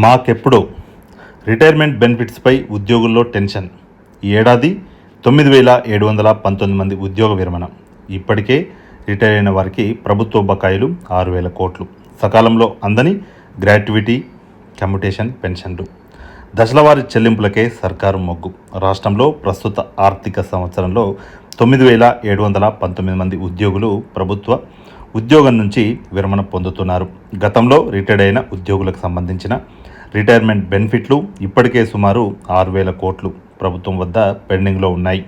మాకెప్పుడు retirement బెనిఫిట్స్పై ఉద్యోగుల్లో tension. ఈ ఏడాది 9,719 మంది ఉద్యోగ విరమణ. ఇప్పటికే రిటైర్ అయిన వారికి ప్రభుత్వ బకాయిలు 6,000 కోట్లు. సకాలంలో అందని గ్రాట్యుటీ, కమ్యుటేషన్ పెన్షన్లు. దశలవారీ చెల్లింపులకే సర్కారు మొగ్గు. రాష్ట్రంలో ప్రస్తుత ఆర్థిక సంవత్సరంలో 9,719 మంది ఉద్యోగులు ప్రభుత్వ ఉద్యోగం నుంచి విరమణ పొందుతున్నారు. గతంలో రిటైర్డ్ అయిన ఉద్యోగులకు సంబంధించిన రిటైర్మెంట్ బెనిఫిట్లు ఇప్పటికే సుమారు 6,000 కోట్లు ప్రభుత్వం వద్ద పెండింగ్లో ఉన్నాయి.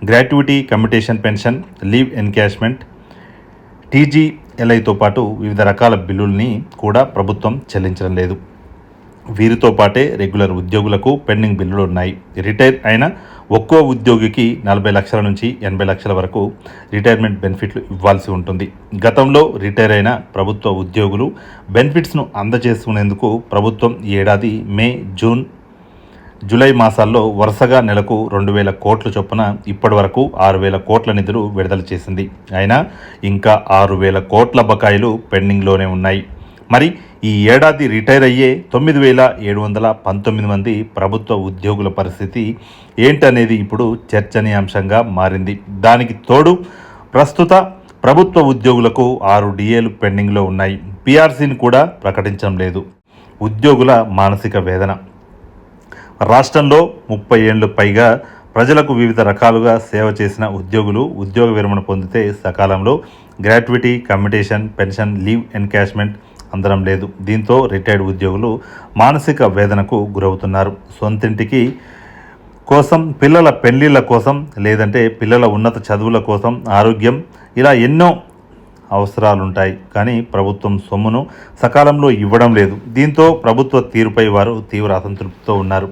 Gratuity, commutation pension, leave encashment, టీజీఎల్ఐతో పాటు వివిధ రకాల బిల్లుల్ని కూడా ప్రభుత్వం చెల్లించడం లేదు. వీరితో పాటే రెగ్యులర్ ఉద్యోగులకు పెండింగ్ బిల్లులు ఉన్నాయి. రిటైర్ అయిన ఒక్కో ఉద్యోగికి 40 లక్షల నుంచి 80 లక్షల వరకు రిటైర్మెంట్ బెనిఫిట్లు ఇవ్వాల్సి ఉంటుంది. గతంలో రిటైర్ అయిన ప్రభుత్వ ఉద్యోగులు బెనిఫిట్స్ను అందజేసుకునేందుకు ప్రభుత్వం ఈ ఏడాది మే, జూన్, జూలై మాసాల్లో వరుసగా నెలకు 2,000 కోట్ల చొప్పున ఇప్పటి వరకు 6,000 కోట్ల నిధులు విడుదల చేసింది. అయినా ఇంకా 6,000 కోట్ల బకాయిలు పెండింగ్లోనే ఉన్నాయి. మరి ఈ ఏడాది రిటైర్ అయ్యే 9,719 మంది ప్రభుత్వ ఉద్యోగుల పరిస్థితి ఏంటనేది ఇప్పుడు చర్చనీయాంశంగా మారింది. దానికి తోడు ప్రస్తుత ప్రభుత్వ ఉద్యోగులకు 6 డిఏలు పెండింగ్లో ఉన్నాయి. పీఆర్సీని కూడా ప్రకటించడం లేదు. ఉద్యోగుల మానసిక వేదన. రాష్ట్రంలో 30 ఏళ్లు పైగా ప్రజలకు వివిధ రకాలుగా సేవ చేసిన ఉద్యోగులు ఉద్యోగ విరమణ పొందితే సకాలంలో gratuity, commutation pension, leave encashment అందడం లేదు. దీంతో రిటైర్డ్ ఉద్యోగులు మానసిక వేదనకు గురవుతున్నారు. సొంతింటికి కోసం, పిల్లల పెళ్లిళ్ల కోసం, లేదంటే పిల్లల ఉన్నత చదువుల కోసం, ఆరోగ్యం, ఇలా ఎన్నో అవసరాలుంటాయి. కానీ ప్రభుత్వం సొమ్మును సకాలంలో ఇవ్వడం లేదు. దీంతో ప్రభుత్వ తీరుపై వారు తీవ్ర అసంతృప్తితో ఉన్నారు.